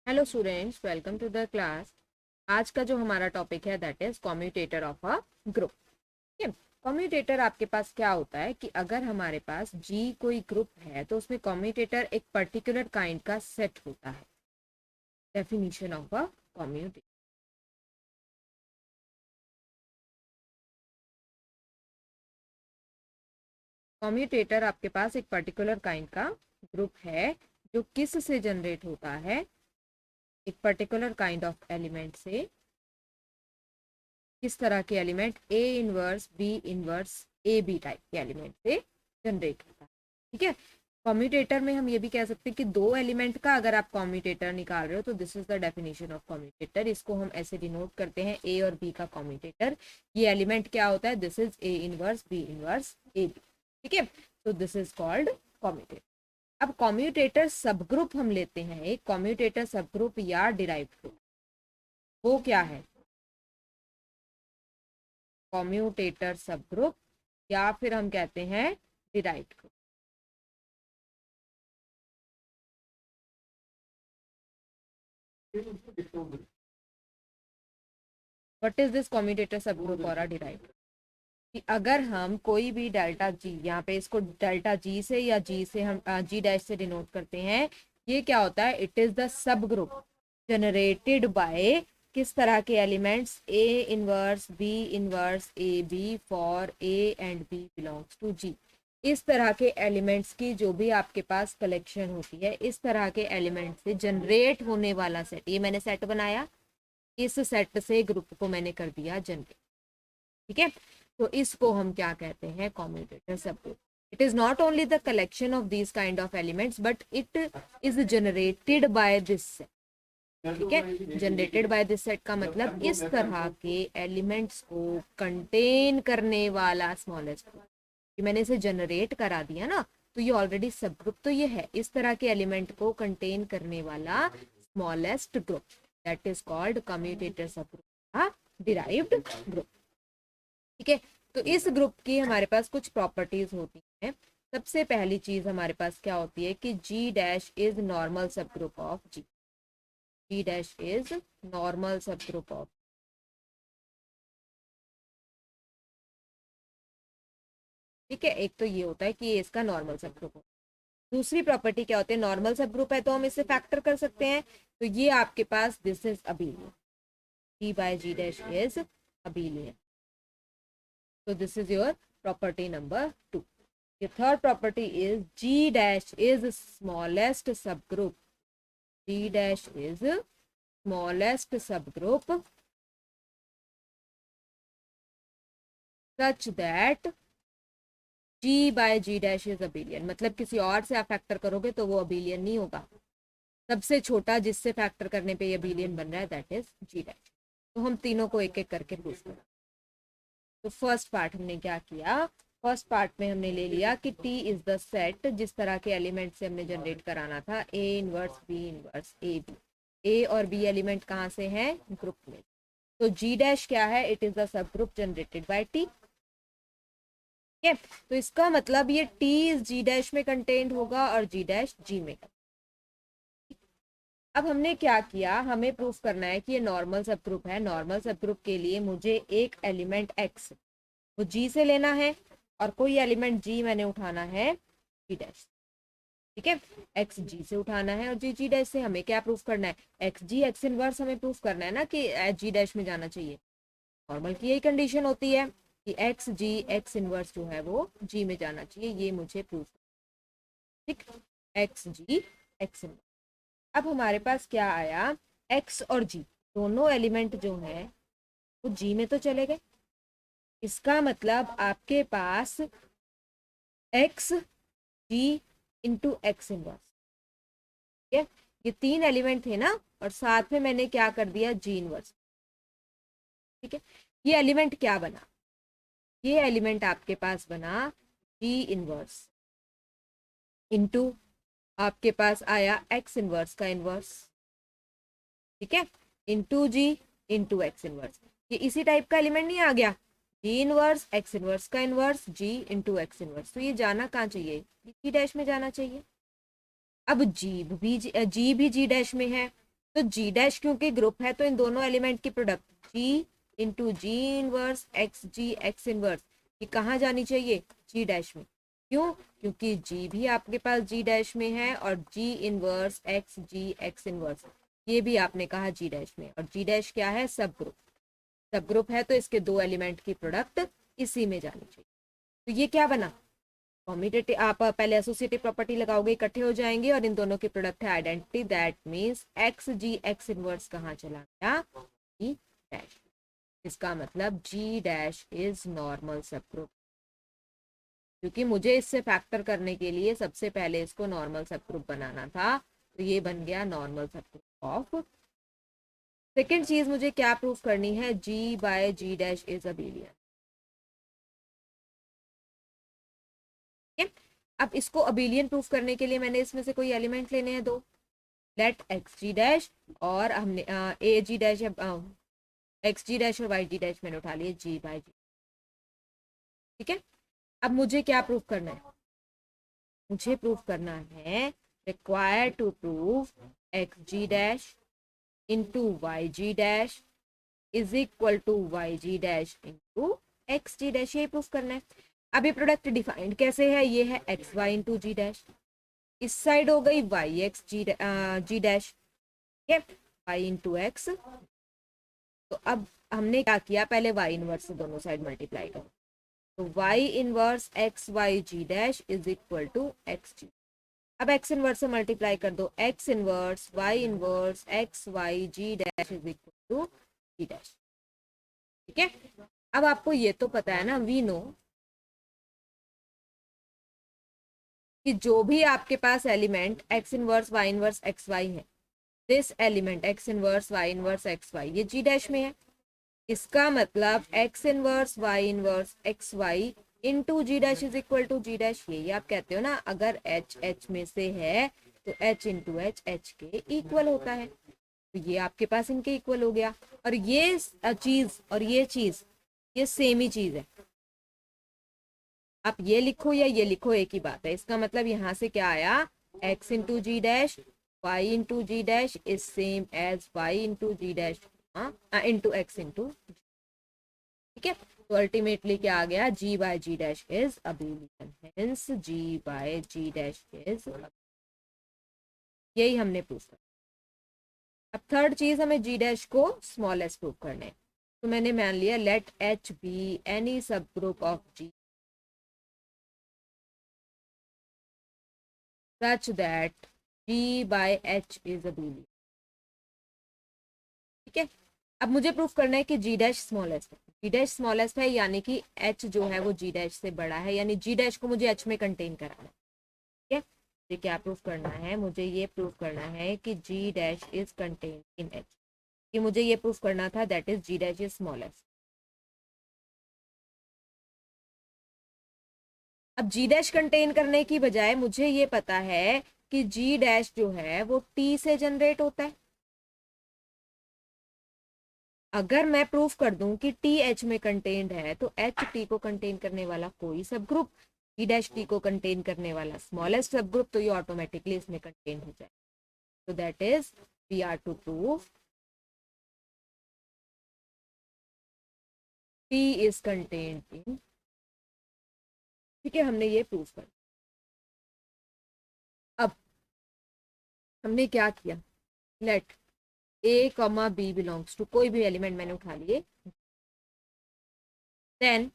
Hello students, welcome to the class. आज का जो हमारा टॉपिक है that is commutator of a group. ठीक है। कम्यूटेटर आपके पास क्या होता है कि अगर हमारे पास जी कोई ग्रुप है तो उसमें कम्यूटेटर एक पर्टिकुलर काइंड का सेट होता है। Definition of a commutator. Commutator आपके पास एक पर्टिकुलर काइंड का ग्रुप है जो किस से जनरेट होता है, एक पर्टिकुलर काइंड ऑफ एलिमेंट से। किस तरह के element? A inverse, B inverse, A B type के एलिमेंट से जनरेट होता है। ठीक है। कम्यूटेटर में हम ये भी कह सकते हैं कि दो एलिमेंट का अगर आप कम्यूटेटर निकाल रहे हो तो this is the definition of commutator. इसको हम ऐसे डिनोट करते हैं ए और बी का कम्यूटेटर। ये एलिमेंट क्या होता है? This is A inverse, B inverse, A B. ठीक है। तो दिस इज कॉल्ड कम्यूटेटर। अब कम्यूटेटर सब ग्रुप हम लेते हैं, एक कम्यूटेटर सब ग्रुप या डिराइव्ड ग्रुप, वो क्या है? कम्यूटेटर सब ग्रुप या फिर हम कहते हैं derived group. What is this commutator सब ग्रुप और अ डिराइव्ड? कि अगर हम कोई भी डेल्टा जी, यहाँ पे इसको डेल्टा जी से या जी से हम जी डैश से डिनोट करते हैं, ये क्या होता है? It is the subgroup generated by किस तरह के elements? A inverse, B inverse, A B for A and B belongs to G. इस तरह के एलिमेंट्स की जो भी आपके पास कलेक्शन होती है, इस तरह के एलिमेंट से जनरेट होने वाला सेट, ये मैंने सेट बनाया, इस सेट से ग्रुप को मैंने कर दिया जनरेट। ठीक है। तो इसको हम क्या कहते हैं? कम्यूटेटर सब group. It is not only the collection of this kind of elements but it is generated by this set. ठीक है। जनरेटेड बाय दिस सेट का मतलब इस तरह के एलिमेंट्स को कंटेन करने वाला स्मॉलेस्ट ग्रुप। कि मैंने इसे जनरेट करा दिया ना, तो ये ऑलरेडी सब ग्रुप तो ये है, इस तरह के एलिमेंट को कंटेन करने वाला smallest group, that is called commutator सब ग्रुप, डिराइव्ड ग्रुप। ठीक है। तो इस ग्रुप की हमारे पास कुछ प्रॉपर्टीज होती हैं। सबसे पहली चीज हमारे पास क्या होती है कि G dash is normal subgroup of G. G dash is normal subgroup of. ठीक है। एक तो ये होता है कि ये इसका नॉर्मल सब ग्रुप हो। दूसरी प्रॉपर्टी क्या होती है? नॉर्मल सब ग्रुप है तो हम इसे फैक्टर कर सकते हैं। तो ये आपके पास this is abelian, G by G dash is abelian. So this is your property number 2. The third property is G dash is smallest subgroup. G dash is smallest subgroup such that G by G dash is abelian. मतलब किसी और से आप factor करोगे तो वो abelian नहीं होगा। सबसे छोटा जिससे फैक्टर करने पे ये अबेलियन बन रहा है दैट इज G dash। तो हम तीनों को एक एक करके प्रूव करें। तो फर्स्ट पार्ट हमने क्या किया? फर्स्ट पार्ट में हमने ले लिया कि T इज द सेट, जिस तरह के एलिमेंट से हमने जनरेट कराना था, A inverse, B inverse, A B. A और बी एलिमेंट कहाँ से हैं? ग्रुप में। तो जी डैश क्या है? It is the subgroup generated bye T. ठीक है। तो इसका मतलब ये टी इज जी डैश में कंटेन्ड होगा और जी डैश जी में। अब हमने क्या किया? हमें प्रूफ करना है कि ये नॉर्मल सब ग्रुप है। नॉर्मल सब ग्रुप के लिए मुझे एक एलिमेंट एक्स वो जी से लेना है और कोई एलिमेंट जी मैंने उठाना है जी डैश। ठीक है। एक्स जी से उठाना है और जी जी डैश से। हमें क्या प्रूफ करना है? एक्स जी एक्स इनवर्स हमें प्रूफ करना है ना कि जी डैश में जाना चाहिए। नॉर्मल की यही कंडीशन होती है कि एक्स जी एक्स इनवर्स जो है वो जी में जाना चाहिए। ये मुझे प्रूफ। ठीक। X G X inverse. अब हमारे पास क्या आया? एक्स और जी दोनों एलिमेंट जो है वो जी में तो चले गए। इसका मतलब आपके पास एक्स जी इंटू एक्स इनवर्स। ठीक है। ये तीन एलिमेंट थे ना, और साथ में मैंने क्या कर दिया? जी इनवर्स। ठीक है। ये एलिमेंट क्या बना? ये एलिमेंट आपके पास बना जी इनवर्स इंटू आपके पास आया एक्स इनवर्स का इनवर्स। ठीक है। इंटू जी इंटू एक्स इनवर्स। ये इसी टाइप का एलिमेंट नहीं आ गया? जी इनवर्स एक्स इनवर्स का इनवर्स जी इंटू एक्स इनवर्स। तो ये जाना कहाँ चाहिए? जी डैश में जाना चाहिए। अब जी भी जी डैश में है तो जी डैश क्योंकि ग्रुप है तो इन दोनों एलिमेंट की product G into G inverse X inverse ये कहाँ जानी चाहिए, जी डैश में। क्यों, क्योंकि जी भी आपके पास जी डैश में है और जी इनवर्स एक्स इनवर्स ये भी आपने कहा जी डैश में, और जी डैश क्या है, सब ग्रुप। सब ग्रुप है तो इसके दो एलिमेंट की प्रोडक्ट इसी में जानी चाहिए। तो ये क्या बना, कॉम्यूटेटिव। आप पहले एसोसिएटिव प्रॉपर्टी लगाओगे, इकट्ठे हो जाएंगे और इन दोनों की प्रोडक्ट है identity. That means X G X inverse कहाँ चला गया, जी डैश। इसका मतलब G dash is normal subgroup, क्योंकि मुझे इससे फैक्टर करने के लिए सबसे पहले इसको नॉर्मल सब ग्रुप बनाना था, तो ये बन गया normal subgroup of. Second चीज मुझे क्या प्रूफ करनी है, G by G dash is abelian. अब इसको अबेलियन प्रूफ करने के लिए मैंने इसमें से कोई एलिमेंट लेने हैं दो, लेट एक्स जी डैश और हमने ए जी डैश एक्स जी डैश और वाई जी डैश मैंने उठा लिए जी बाय जी। ठीक है, अब मुझे क्या प्रूफ करना है, मुझे प्रूफ करना है require to prove X G dash into Y G dash is equal to Y G dash into X G dash, ये प्रूफ करना है। अब ये प्रोडक्ट डिफाइंड कैसे है, ये है x Y into G dash, इस साइड हो गई वाई एक्स जी डैश, ठीक है, वाई इंटू एक्स। तो अब हमने क्या किया, पहले वाई इनवर्स से दोनों साइड मल्टीप्लाई करो, तो Y inverse X Y G dash is equal to X G. अब एक्स इनवर्स से मल्टीप्लाई कर दो, X inverse X Y G dash is equal to G dash. ठीक है, अब आपको ये तो पता है ना, वी नो कि जो भी आपके पास element X inverse X Y है, this element X inverse X Y ये जी डैश में है। इसका मतलब X inverse X Y into G dash is equal to G dash, यही आप कहते हो ना, अगर एच एच में से है तो एच इंटू एच एच के इक्वल होता है, तो ये आपके पास इनके इक्वल हो गया। और ये चीज और ये चीज ये सेम ही चीज है, आप ये लिखो या ये लिखो एक ही बात है। इसका मतलब यहाँ से क्या आया, x into G dash Y into G dash is same as Y into G dash into X into, ठीक है। तो अल्टीमेटली क्या आ गया, g by G dash is abelian, hence g by G dash is, यही हमने proof किया। अब थर्ड चीज, हमें g डैश को स्मॉलेस्ट प्रूफ करने हैं। तो मैंने मान लिया let h be any subgroup of g such that g by h is abelian। ठीक है, अब मुझे प्रूफ करना है कि जी डैश स्मॉलेस्ट है, जी डैश स्मॉलेस्ट है यानी कि एच जो है वो जी डैश से बड़ा है, यानी जी डैश को मुझे एच में कंटेन कराना है। ठीक है, मुझे क्या प्रूफ करना है, मुझे ये प्रूफ करना है कि G dash is contain in H, कि मुझे ये प्रूफ करना था, that is G dash is smallest. अब जी डैश कंटेन करने की बजाय मुझे ये पता है कि जी डैश जो है वो टी से जनरेट होता है। अगर मैं प्रूफ कर दूं कि टी एच में कंटेन्ड है तो एच टी को कंटेन करने वाला कोई सब ग्रुप, टी डैश टी को कंटेन करने वाला स्मॉलेस्ट सब ग्रुप, तो ये ऑटोमेटिकली इसमें कंटेन हो जाए। तो that is we are to proof T is contained in, ठीक है, हमने ये प्रूफ कर। अब हमने क्या किया, let A comma B belongs to, कोई भी एलिमेंट मैंने उठा लिए, देन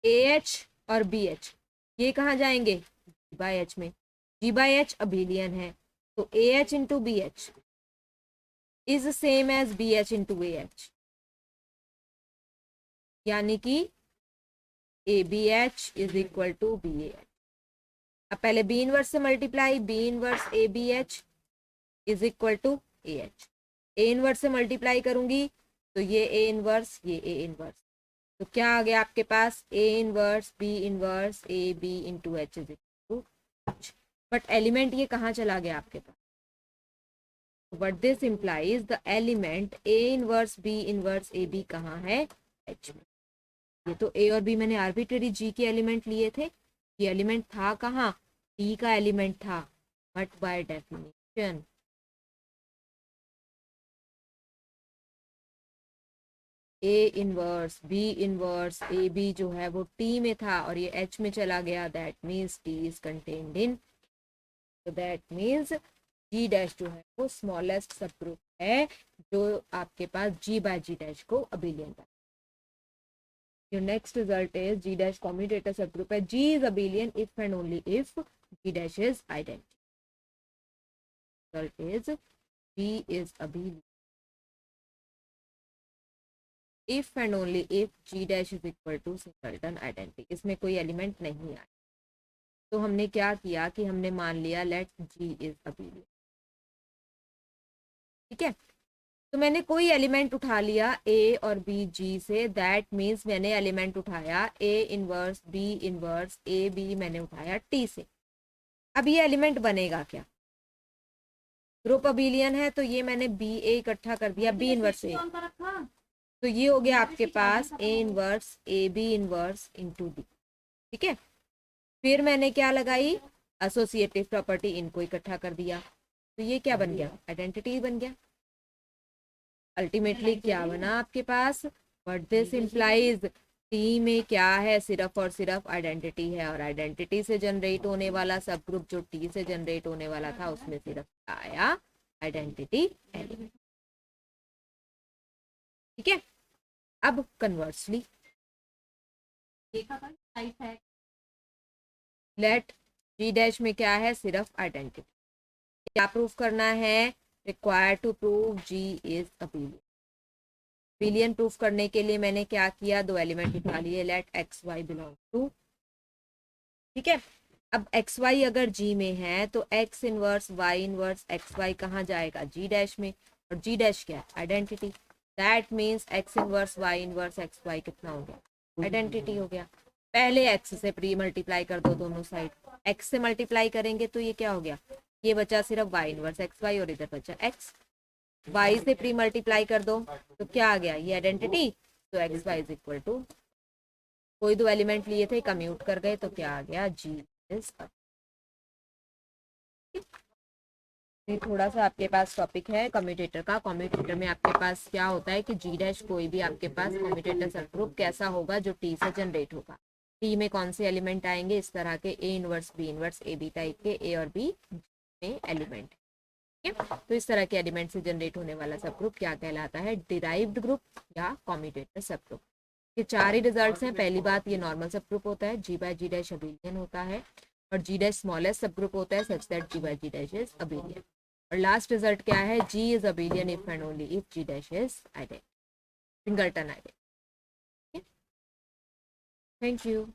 ए एच और बी एच ये कहाँ जाएंगे, जी बाई एच में, जी बाई एच अबेलियन है, तो A H into B H is same as B H into A H, यानी कि A B H is equal to B A H. अब पहले बी इनवर्स से multiply, B inverse A B H is equal to A H, A inverse से multiply करूंगी तो ये A inverse ये ए इनवर्स, तो क्या आ गया आपके पास, A inverse A B into H is equal to H. But element ये कहाँ चला गया आपके पास, but this implies the element A inverse A B कहाँ है, एच में। ये तो ए और बी मैंने आर्बिट्रेरी जी के एलिमेंट लिए थे, ये एलिमेंट था कहाँ, डी का एलिमेंट था, but by definition A inverse B inverse A B जो है वो टी में था और ये एच में चला गया, that means T is contained इन, तो दैट मीन्स जी डैश जो है वो स्मॉलेस्ट सब ग्रुप है जो आपके पास जी बाय जी डैश को अबिलियन है। Your next result is G dash commutator subgroup है, G is abelian if and only if G dash is identity. Result is G is abelian if and only if G dash is equal to singleton identity. इसमें कोई element नहीं आया, तो हमने क्या किया कि हमने मान लिया लेट G is abelian, ठीक है। तो मैंने कोई एलिमेंट उठा लिया ए और बी जी से, दैट मीन्स मैंने एलिमेंट उठाया A inverse B inverse A B मैंने उठाया टी से। अब ये एलिमेंट बनेगा क्या, ग्रुप अबिलियन है तो ये मैंने बी ए इकट्ठा कर दिया बी इनवर्स ए, तो ये हो गया आपके पास A inverse A B inverse into D, ठीक है। फिर मैंने क्या लगाई, एसोसिएटिव प्रॉपर्टी, इनको इकट्ठा कर दिया, तो ये क्या बन गया, आइडेंटिटी बन गया। अल्टीमेटली क्या बना आपके पास, व्हाट दिस इंप्लाइज, टी में क्या है, सिर्फ और सिर्फ आइडेंटिटी है, और आइडेंटिटी से जनरेट होने वाला सब ग्रुप जो टी से जनरेट होने वाला था उसमें सिर्फ आया आइडेंटिटी एलिमेंट, ठीक है। अब कन्वर्सली लेट जी डैश में क्या है, सिर्फ आइडेंटिटी, क्या प्रूफ करना है, required to prove G is abelian. Abelian proof करने के लिए मैंने क्या किया, दो एलिमेंट उठा लिए, let X Y belong to, ठीक है। अब एक्स वाई अगर जी में है तो X inverse Y inverse X Y कहाँ जाएगा, जी डैश में, और जी डैश क्या है, identity, that means X inverse Y inverse X Y कितना हो गया, आइडेंटिटी हो गया। पहले एक्स से प्री मल्टीप्लाई कर दो दोनों साइड, एक्स से मल्टीप्लाई करेंगे तो ये क्या हो गया, ये बचा सिर्फ वाई इनवर्स एक्स वाई और इधर बचा एक्स, वाई से प्री मल्टीप्लाई कर दो तो क्या आ गया, ये आइडेंटिटी, तो X Y is equal to, कोई दो एलिमेंट लिए थे कम्यूट कर गए तो क्या आ गया, जी इज। ये थोड़ा सा आपके पास टॉपिक है कम्यूटेटर का। कम्यूटेटर में आपके पास क्या होता है कि जी डैश कोई भी आपके पास कम्यूटेटर सब ग्रुप कैसा होगा जो टी से जनरेट होगा, टी में कौन से एलिमेंट आएंगे, इस तरह के A inverse B inverse A B type के ए और बी में एलिमेंट, ठीक है। तो इस तरह के एलिमेंट से जनरेट होने वाला सब ग्रुप क्या कहलाता है, डिराइव्ड ग्रुप या कम्यूटेटर सब ग्रुप। ये चार ही रिजल्ट्स हैं। पहली बात, ये नॉर्मल सब ग्रुप होता है, G by G dash abelian होता है, और G dash smallest subgroup होता है such that G by G dash is abelian, और लास्ट रिजल्ट क्या है, G is abelian if and only if G dash is identity, singleton identity. Thank you.